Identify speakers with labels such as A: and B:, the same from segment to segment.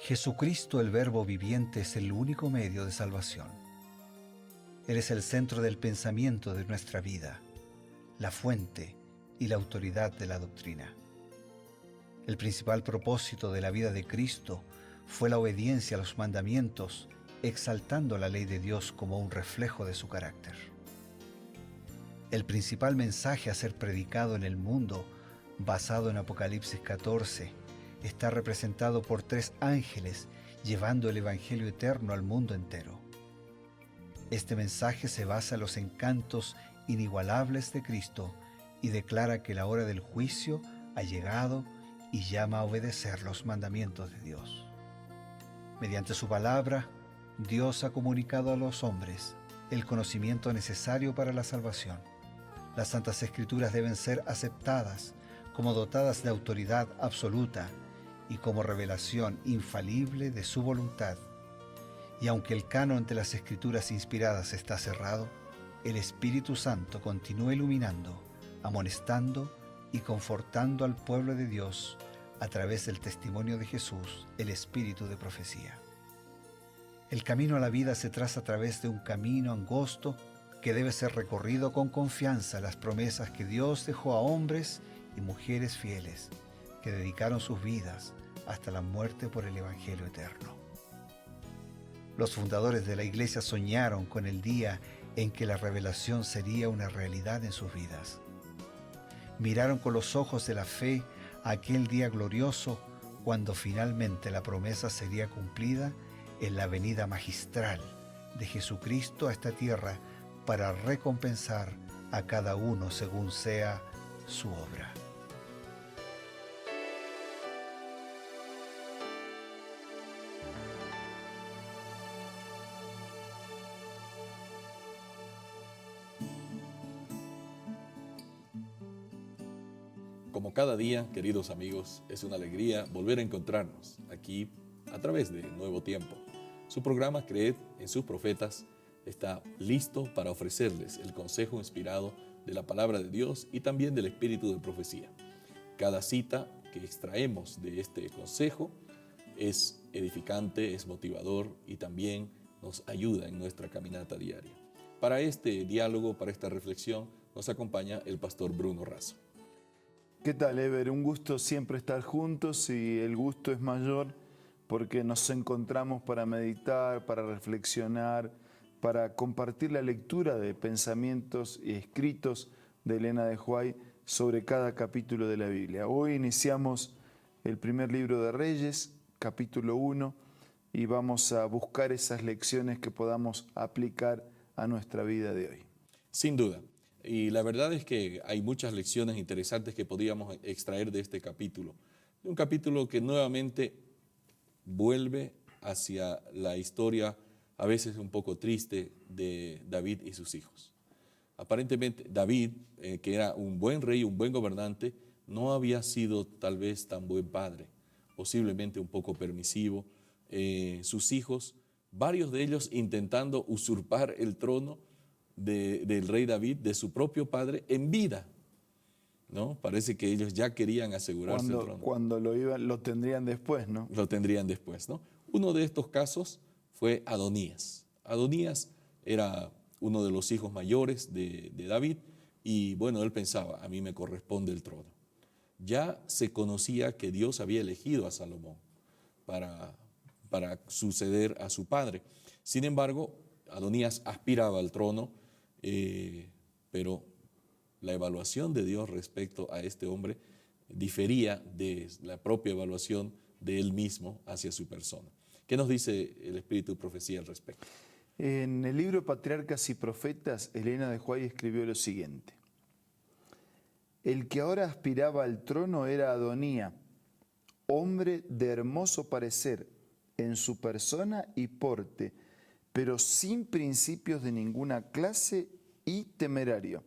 A: Jesucristo, el Verbo viviente, es el único medio de salvación. Él es el centro del pensamiento de nuestra vida, la fuente y la autoridad de la doctrina. El principal propósito de la vida de Cristo fue la obediencia a los mandamientos, exaltando la ley de Dios como un reflejo de su carácter. El principal mensaje a ser predicado en el mundo, basado en Apocalipsis 14, está representado por 3 ángeles llevando el Evangelio eterno al mundo entero. Este mensaje se basa en los encantos inigualables de Cristo y declara que la hora del juicio ha llegado y llama a obedecer los mandamientos de Dios. Mediante su palabra, Dios ha comunicado a los hombres el conocimiento necesario para la salvación. Las Santas Escrituras deben ser aceptadas como dotadas de autoridad absoluta y como revelación infalible de su voluntad. Y aunque el canon de las Escrituras inspiradas está cerrado, el Espíritu Santo continúa iluminando, amonestando y confortando al pueblo de Dios a través del testimonio de Jesús, el Espíritu de profecía. El camino a la vida se traza a través de un camino angosto que debe ser recorrido con confianza en las promesas que Dios dejó a hombres y mujeres fieles que dedicaron sus vidas hasta la muerte por el Evangelio eterno. Los fundadores de la Iglesia soñaron con el día en que la revelación sería una realidad en sus vidas. Miraron con los ojos de la fe a aquel día glorioso cuando finalmente la promesa sería cumplida en la venida magistral de Jesucristo a esta tierra para recompensar a cada uno según sea su obra.
B: Como cada día, queridos amigos, es una alegría volver a encontrarnos aquí a través de Nuevo Tiempo. Su programa Creed en sus profetas está listo para ofrecerles el consejo inspirado de la palabra de Dios y también del espíritu de profecía. Cada cita que extraemos de este consejo es edificante, es motivador y también nos ayuda en nuestra caminata diaria. Para este diálogo, para esta reflexión, nos acompaña el pastor Bruno Razo.
C: ¿Qué tal, Ever? Un gusto siempre estar juntos y el gusto es mayor porque nos encontramos para meditar, para reflexionar, para compartir la lectura de pensamientos y escritos de Elena de White sobre cada capítulo de la Biblia. Hoy iniciamos el primer libro de Reyes, capítulo 1, y vamos a buscar esas lecciones que podamos aplicar a nuestra vida de hoy.
B: Sin duda. Y la verdad es que hay muchas lecciones interesantes que podríamos extraer de este capítulo. Un capítulo que nuevamente vuelve hacia la historia a veces un poco triste de David y sus hijos. Aparentemente David, que era un buen rey, un buen gobernante, no había sido tal vez tan buen padre, posiblemente un poco permisivo. Sus hijos, varios de ellos intentando usurpar el trono del rey David, de su propio padre, en vida, ¿no? Parece que ellos ya querían asegurarse el trono.
C: Cuando lo tendrían después, ¿no?
B: Lo tendrían después, ¿no? Uno de estos casos fue Adonías. Adonías era uno de los hijos mayores de David y bueno, él pensaba, a mí me corresponde el trono. Ya se conocía que Dios había elegido a Salomón para suceder a su padre. Sin embargo, Adonías aspiraba al trono, pero la evaluación de Dios respecto a este hombre difería de la propia evaluación de él mismo hacia su persona. ¿Qué nos dice el espíritu de profecía al respecto?
C: En el libro Patriarcas y Profetas, Elena de White escribió lo siguiente: el que ahora aspiraba al trono era Adonía, hombre de hermoso parecer en su persona y porte, pero sin principios de ninguna clase y temerario.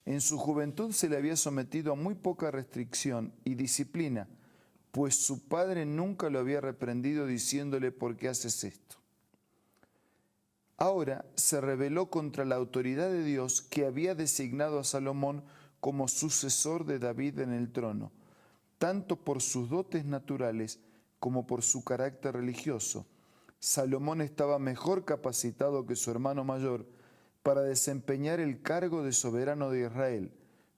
C: En su juventud se le había sometido a muy poca restricción y disciplina, pues su padre nunca lo había reprendido diciéndole ¿por qué haces esto? Ahora se rebeló contra la autoridad de Dios que había designado a Salomón como sucesor de David en el trono, tanto por sus dotes naturales como por su carácter religioso. Salomón estaba mejor capacitado que su hermano mayor para desempeñar el cargo de soberano de Israel.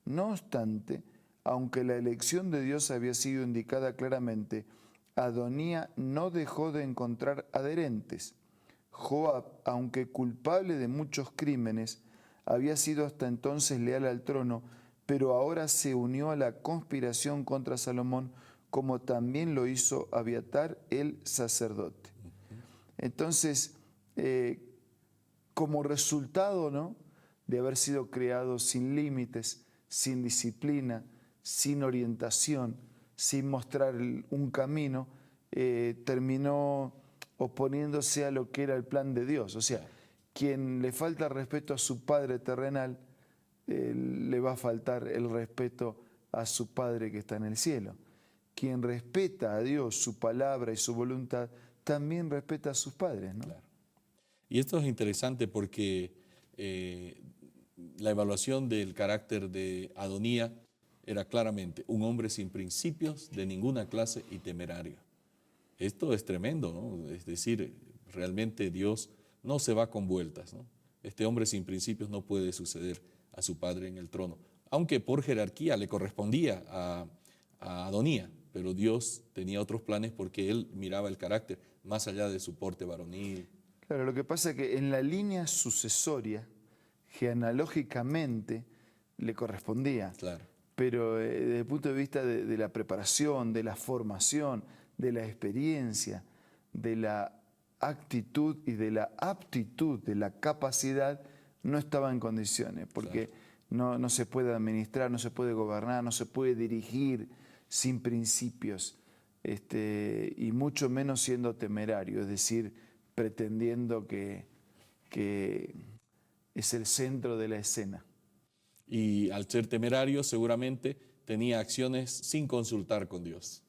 C: No obstante, aunque la elección de Dios había sido indicada claramente, Adonía no dejó de encontrar adherentes. Joab, aunque culpable de muchos crímenes, había sido hasta entonces leal al trono, pero ahora se unió a la conspiración contra Salomón, como también lo hizo Abiatar el sacerdote. Entonces, como resultado, ¿no?, de haber sido creado sin límites, sin disciplina, sin orientación, sin mostrar un camino, terminó oponiéndose a lo que era el plan de Dios. O sea, quien le falta respeto a su padre terrenal, le va a faltar el respeto a su Padre que está en el cielo. Quien respeta a Dios, su palabra y su voluntad, también respeta a sus padres, ¿no?
B: Claro. Y esto es interesante porque la evaluación del carácter de Adonía era claramente un hombre sin principios de ninguna clase y temerario. Esto es tremendo, ¿no? Es decir, realmente Dios no se va con vueltas, ¿no? Este hombre sin principios no puede suceder a su padre en el trono, aunque por jerarquía le correspondía a Adonía, pero Dios tenía otros planes porque él miraba el carácter más allá de su porte varonil.
C: Claro, lo que pasa es que en la línea sucesoria, genealógicamente, le correspondía.
B: Claro.
C: Pero desde el punto de vista de la preparación, de la formación, de la experiencia, de la actitud y de la aptitud, de la capacidad, no estaba en condiciones, porque no se puede administrar, no se puede gobernar, no se puede dirigir sin principios, y mucho menos siendo temerario, es decir, pretendiendo que es el centro de la escena.
B: Y al ser temerario seguramente tenía acciones sin consultar con Dios.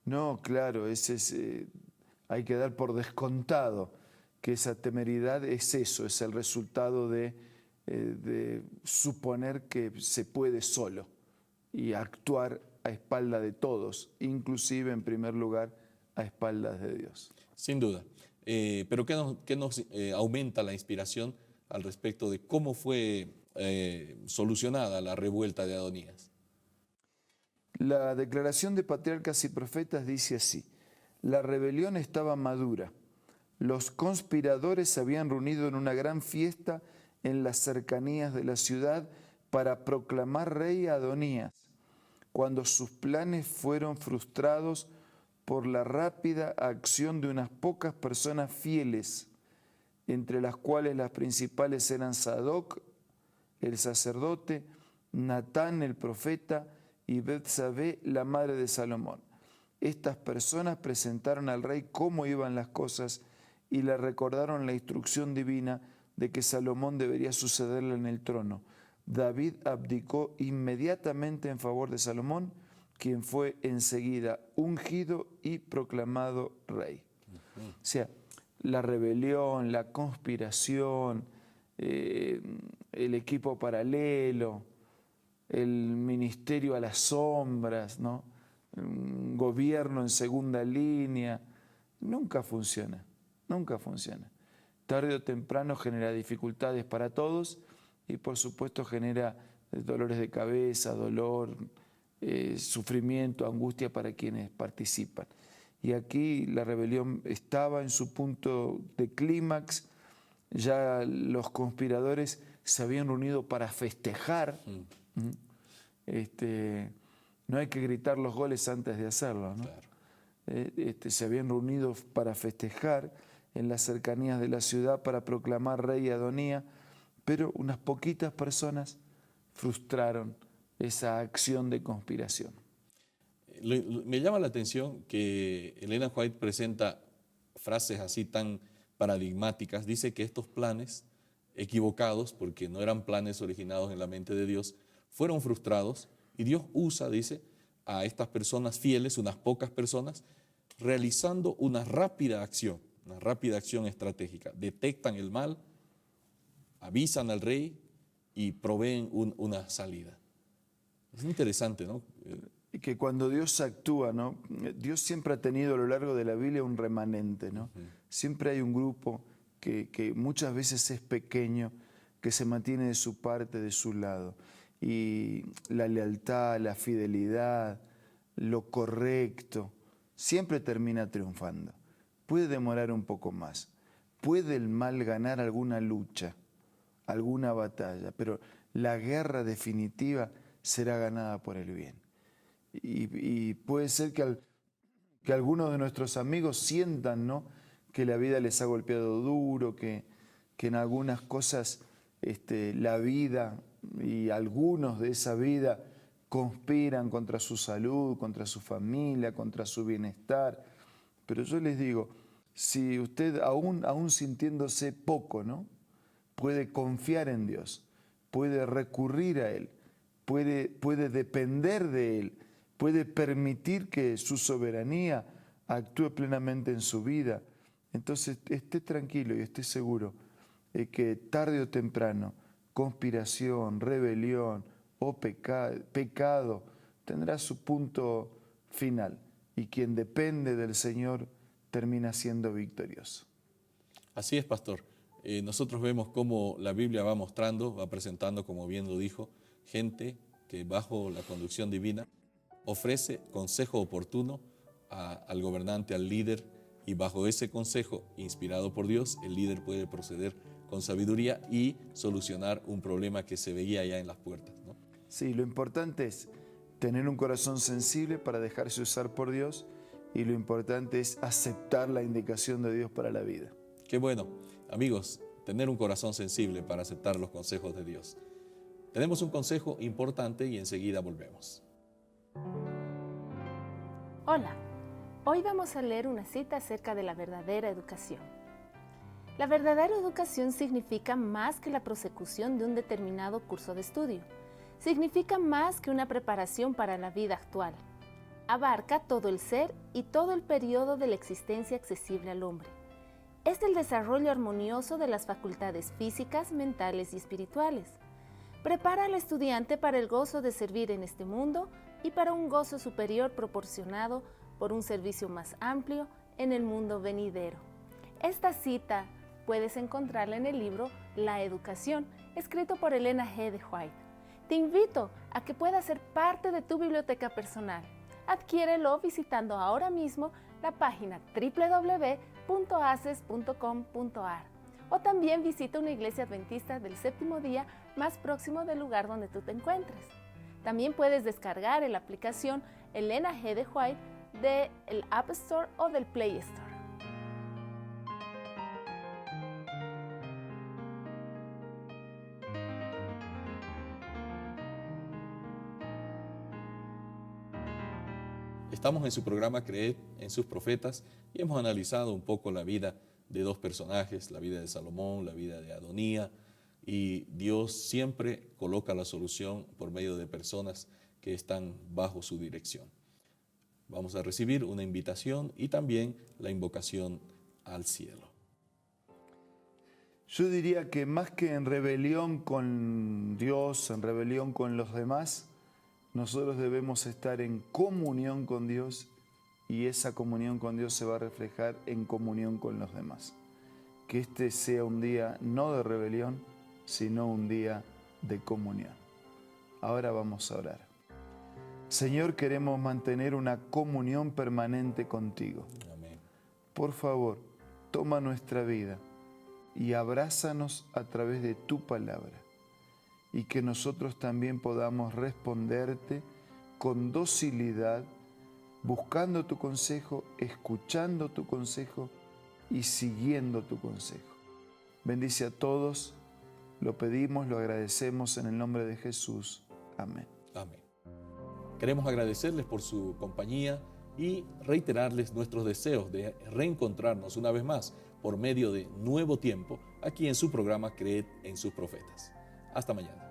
C: No, claro, hay que dar por descontado que esa temeridad es eso, es el resultado de suponer que se puede solo y actuar a espalda de todos, inclusive en primer lugar a espaldas de Dios.
B: Sin duda. Pero ¿qué nos aumenta la inspiración al respecto de cómo fue solucionada la revuelta de Adonías?
C: La declaración de Patriarcas y Profetas dice así: la rebelión estaba madura. Los conspiradores se habían reunido en una gran fiesta en las cercanías de la ciudad para proclamar rey a Adonías, cuando sus planes fueron frustrados por la rápida acción de unas pocas personas fieles, entre las cuales las principales eran Sadoc, el sacerdote, Natán, el profeta, y Betsabé, la madre de Salomón. Estas personas presentaron al rey cómo iban las cosas y le recordaron la instrucción divina de que Salomón debería sucederle en el trono. David abdicó inmediatamente en favor de Salomón, quien fue enseguida ungido y proclamado rey. O sea, la rebelión, la conspiración, el equipo paralelo, el ministerio a las sombras, ¿no?, un gobierno en segunda línea, nunca funciona, nunca funciona. Tarde o temprano genera dificultades para todos y por supuesto genera dolores de cabeza, dolor, sufrimiento, angustia para quienes participan. Y aquí la rebelión estaba en su punto de clímax, ya los conspiradores se habían reunido para festejar. No hay que gritar los goles antes de hacerlo, ¿no? Claro. Se habían reunido para festejar en las cercanías de la ciudad para proclamar rey a Adonía, pero unas poquitas personas frustraron esa acción de conspiración.
B: Me llama la atención que Elena White presenta frases así tan paradigmáticas. Dice que estos planes equivocados, porque no eran planes originados en la mente de Dios, fueron frustrados y Dios usa, dice, a estas personas fieles, unas pocas personas, realizando una rápida acción estratégica. Detectan el mal, avisan al rey y proveen una salida. Es interesante, ¿no?
C: que cuando Dios actúa, ¿no? Dios siempre ha tenido a lo largo de la Biblia un remanente, ¿no? Siempre hay un grupo que muchas veces es pequeño, que se mantiene de su parte, de su lado. Y la lealtad, la fidelidad, lo correcto, siempre termina triunfando. Puede demorar un poco más. Puede el mal ganar alguna lucha, alguna batalla, pero la guerra definitiva será ganada por el bien. Y puede ser que algunos de nuestros amigos sientan, ¿no?, que la vida les ha golpeado duro, que en algunas cosas la vida y algunos de esa vida conspiran contra su salud, contra su familia, contra su bienestar. Pero yo les digo, si usted aún sintiéndose poco, ¿no?, puede confiar en Dios, puede recurrir a Él, puede depender de Él, puede permitir que su soberanía actúe plenamente en su vida, entonces esté tranquilo y esté seguro que tarde o temprano conspiración, rebelión o pecado tendrá su punto final y quien depende del Señor termina siendo victorioso.
B: Así es, pastor. Nosotros vemos cómo la Biblia va mostrando, va presentando, como bien lo dijo, gente que bajo la conducción divina ofrece consejo oportuno al gobernante, al líder, y bajo ese consejo inspirado por Dios, el líder puede proceder con sabiduría y solucionar un problema que se veía ya en las puertas, ¿no?
C: Sí, lo importante es tener un corazón sensible para dejarse usar por Dios, y lo importante es aceptar la indicación de Dios para la vida.
B: Qué bueno, amigos, tener un corazón sensible para aceptar los consejos de Dios. Tenemos un consejo importante y enseguida volvemos.
D: Hola, hoy vamos a leer una cita acerca de la verdadera educación. La verdadera educación significa más que la prosecución de un determinado curso de estudio. Significa más que una preparación para la vida actual. Abarca todo el ser y todo el periodo de la existencia accesible al hombre. Es el desarrollo armonioso de las facultades físicas, mentales y espirituales. Prepara al estudiante para el gozo de servir en este mundo y para un gozo superior proporcionado por un servicio más amplio en el mundo venidero. Esta cita puedes encontrarla en el libro La Educación, escrito por Elena G. de White. Te invito a que pueda ser parte de tu biblioteca personal. Adquiérelo visitando ahora mismo la página www.aces.com.ar o también visita una iglesia adventista del séptimo día más próximo del lugar donde tú te encuentres. También puedes descargar la aplicación Elena G. de White del App Store o del Play Store.
B: Estamos en su programa Creed en sus profetas y hemos analizado un poco la vida de dos personajes, la vida de Salomón, la vida de Adonía, y Dios siempre coloca la solución por medio de personas que están bajo su dirección. Vamos a recibir una invitación y también la invocación al cielo.
C: Yo diría que más que en rebelión con Dios, en rebelión con los demás, nosotros debemos estar en comunión con Dios, y esa comunión con Dios se va a reflejar en comunión con los demás. Que este sea un día no de rebelión, sino un día de comunión. Ahora vamos a orar. Señor, queremos mantener una comunión permanente contigo.
B: Amén.
C: Por favor, toma nuestra vida y abrázanos a través de tu palabra, y que nosotros también podamos responderte con docilidad, buscando tu consejo, escuchando tu consejo y siguiendo tu consejo. Bendice a todos, lo pedimos, lo agradecemos en el nombre de Jesús. Amén.
B: Amén. Queremos agradecerles por su compañía y reiterarles nuestros deseos de reencontrarnos una vez más por medio de Nuevo Tiempo aquí en su programa Creed en sus profetas. Hasta mañana.